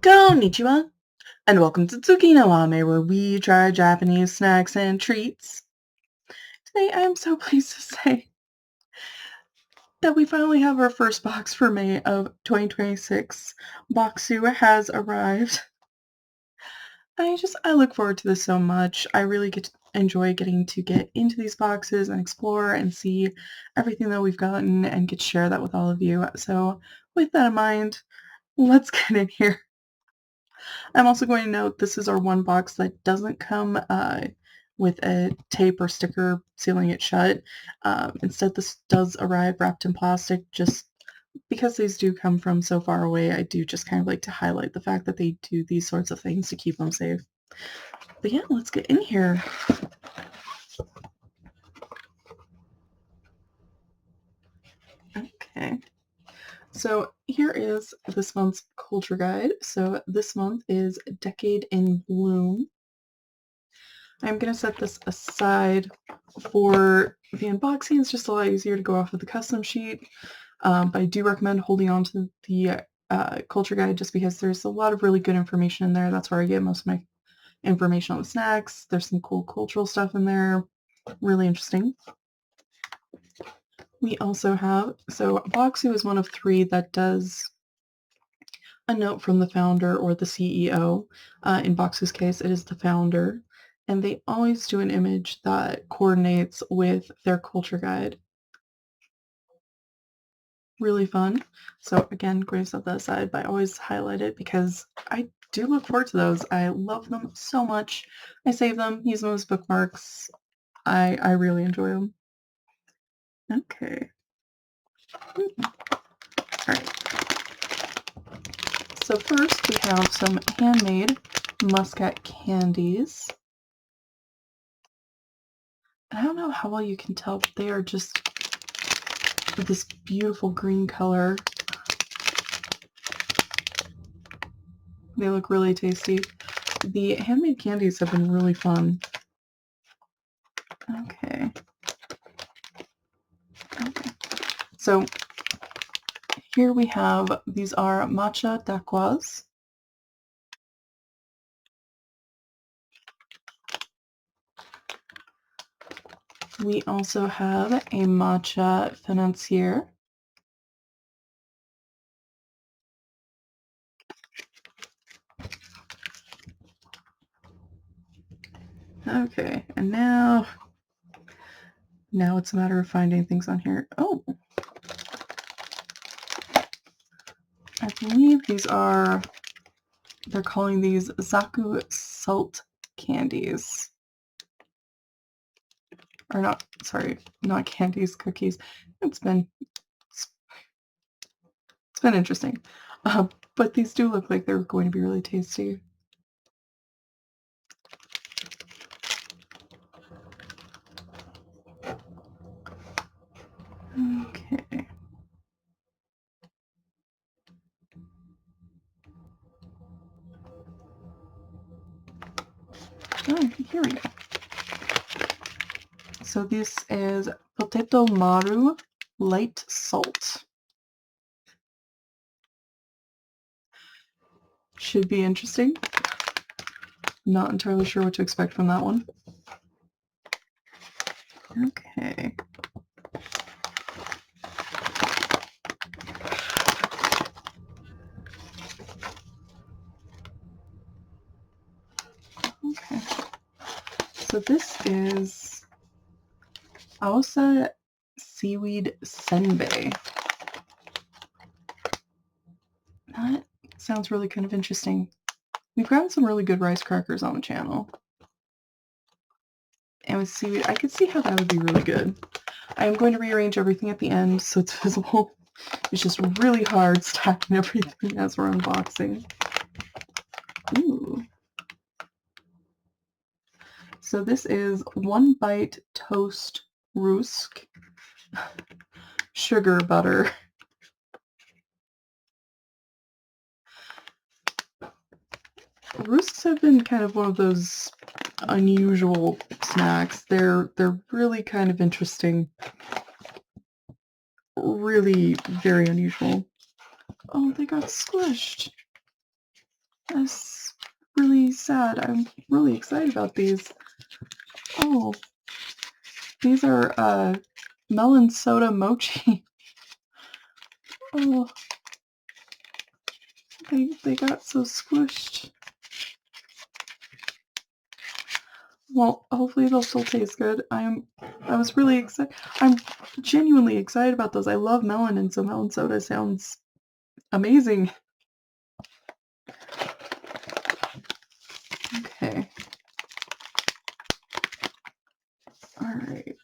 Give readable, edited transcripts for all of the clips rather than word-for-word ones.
Konnichiwa, and welcome to Tsuki no Ame, where we try Japanese snacks and treats. Today, I am so pleased to say that we finally have our first box for May of 2026. Bokksu has arrived. I look forward to this so much. I really enjoy getting to get into these boxes and explore and see everything that we've gotten and get to share that with all of you. So with that in mind, let's get in here. I'm also going to note this is our one box that doesn't come with a tape or sticker sealing it shut. Instead, this does arrive wrapped in plastic. Just because these do come from so far away, I do just kind of like to highlight the fact that they do these sorts of things to keep them safe. But yeah, let's get in here. Okay. So here is this month's culture guide. So this month is Decade in Bloom. I'm going to set this aside for the unboxing. It's just a lot easier to go off of the custom sheet, but I do recommend holding on to the culture guide just because there's a lot of really good information in there. That's where I get most of my information on the snacks. There's some cool cultural stuff in there. Really interesting. We also have, so Bokksu is one of three that does a note from the founder or the CEO. In Bokksu's case, it is the founder. And they always do an image that coordinates with their culture guide. Really fun. So again, going to set that aside, but I always highlight it because I do look forward to those. I love them so much. I save them, use them as bookmarks. I really enjoy them. Okay. Alright. So first we have some handmade muscat candies. I don't know how well you can tell, but they are just this beautiful green color. They look really tasty. The handmade candies have been really fun. Okay. So here we have, these are matcha dakwas. We also have a matcha financier. Okay, and now it's a matter of finding things on here. Oh, I believe these are, they're calling these Zaku salt candies. Or not, sorry, not candies, cookies. It's been interesting. But these do look like they're going to be really tasty. Okay. Oh, here we go. So this is Potato Maru Light Salt. Should be interesting. Not entirely sure what to expect from that one. Okay. Okay. So this is Aosa Seaweed Senbei. That sounds really kind of interesting. We've gotten some really good rice crackers on the channel. And with seaweed, I could see how that would be really good. I am going to rearrange everything at the end so it's visible. It's just really hard stacking everything as we're unboxing. Ooh. So this is One Bite Toast Rusk Sugar Butter. Rusks have been kind of one of those unusual snacks. They're really kind of interesting. Really very unusual. Oh, they got squished. That's really sad. I'm really excited about these. Oh, these are melon soda mochi. Oh, they got so squished. Well, hopefully they'll still taste good. I was really excited. I'm genuinely excited about those. I love melon, and so melon soda sounds amazing. Okay. Alright.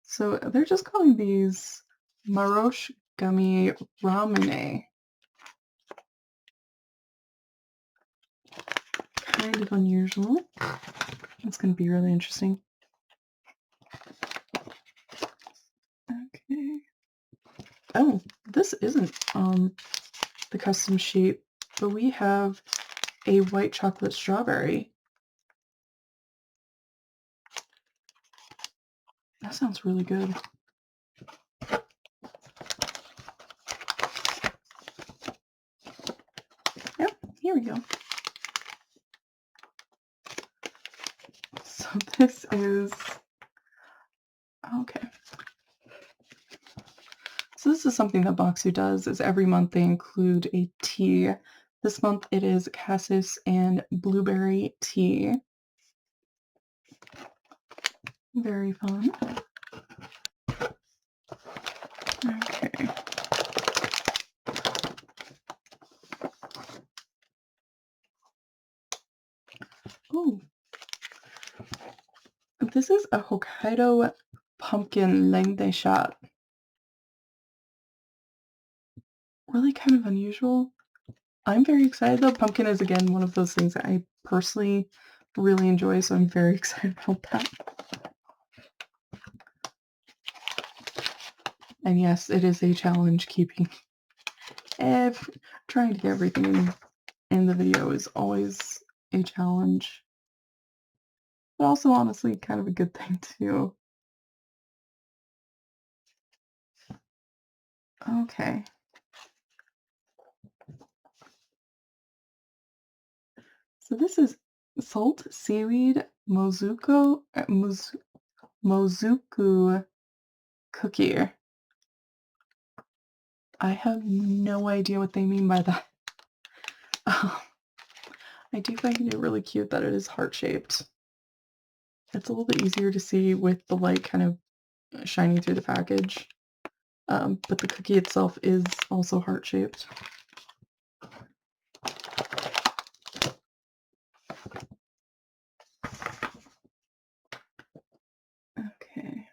So they're just calling these Marosh Gummy Ramune. Kind of unusual. It's going to be really interesting. Okay. Oh, this isn't the custom sheet, but we have a white chocolate strawberry. That sounds really good. Yep, here we go. So this is, okay. So this is something that Bokksu does, is every month they include a tea. This month it is cassis and blueberry tea. Very fun. Okay. Oh. This is a Hokkaido pumpkin lengde shot. Really kind of unusual. I'm very excited though. Pumpkin is again one of those things that I personally really enjoy, so I'm very excited about that. And yes, it is a challenge keeping trying to get everything in the video is always a challenge. But also honestly kind of a good thing too. Okay. So this is salt seaweed mozuku cookie. I have no idea what they mean by that. I do find it really cute that it is heart-shaped. It's a little bit easier to see with the light kind of shining through the package. But the cookie itself is also heart-shaped. Okay.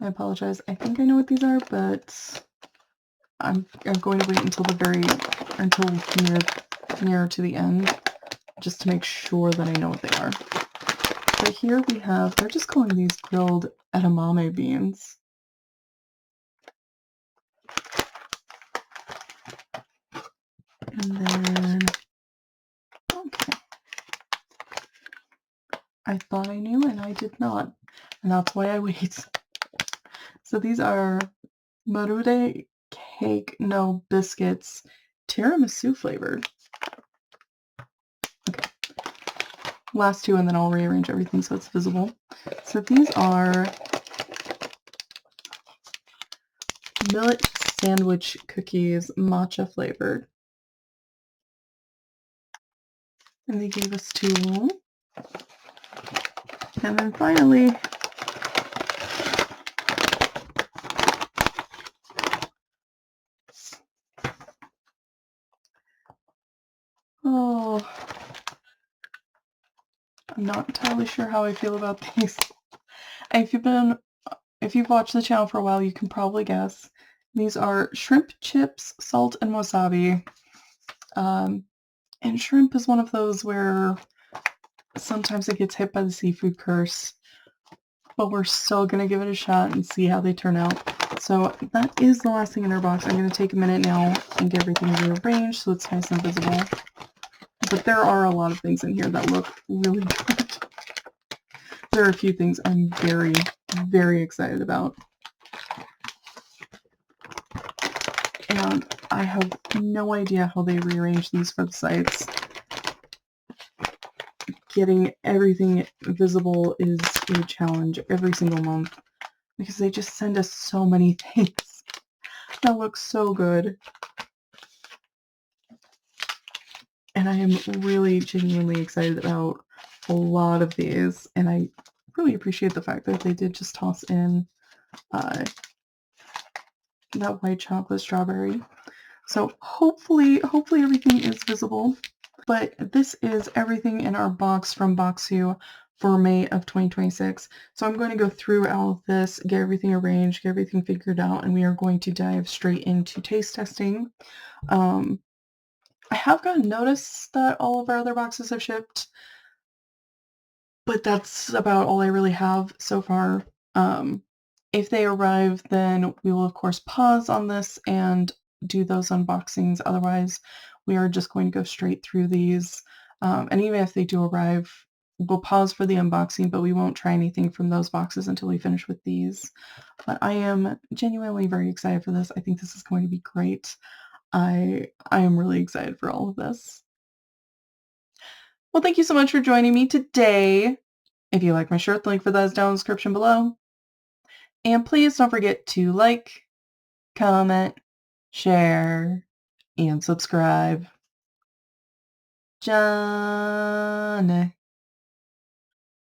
I apologize. I think I know what these are, but I'm going to wait until nearer to the end, just to make sure that I know what they are. But here we have, they're just calling these grilled edamame beans. And then, okay. I thought I knew and I did not. And that's why I wait. So these are marude cake, no biscuits, tiramisu flavored. Okay. Last two, and then I'll rearrange everything so it's visible. So these are millet sandwich cookies, matcha flavored. And they gave us two. And then finally, oh, I'm not entirely sure how I feel about these. If you've watched the channel for a while, you can probably guess. These are shrimp chips, salt, and wasabi. And shrimp is one of those where sometimes it gets hit by the seafood curse, but we're still going to give it a shot and see how they turn out. So that is the last thing in our box. I'm going to take a minute now and get everything rearranged so it's nice and visible. But there are a lot of things in here that look really good. there are a few things I'm very, very excited about. And I have no idea how they rearrange these for the sites. Getting everything visible is a challenge every single month because they just send us so many things that look so good. And I am really genuinely excited about a lot of these, and I really appreciate the fact that they did just toss in that white chocolate strawberry. So hopefully everything is visible. But this is everything in our box from Bokksu for May of 2026. So I'm going to go through all of this, get everything arranged, get everything figured out, and we are going to dive straight into taste testing. I have gotten notice that all of our other boxes have shipped, but that's about all I really have so far. If they arrive, then we will of course pause on this and do those unboxings. Otherwise, we are just going to go straight through these. And even if they do arrive, we'll pause for the unboxing, but we won't try anything from those boxes until we finish with these. But I am genuinely very excited for this. I think this is going to be great. I am really excited for all of this. Well, thank you so much for joining me today. If you like my shirt, the link for that is down in the description below. And please don't forget to like, comment, share, and subscribe. Johnny.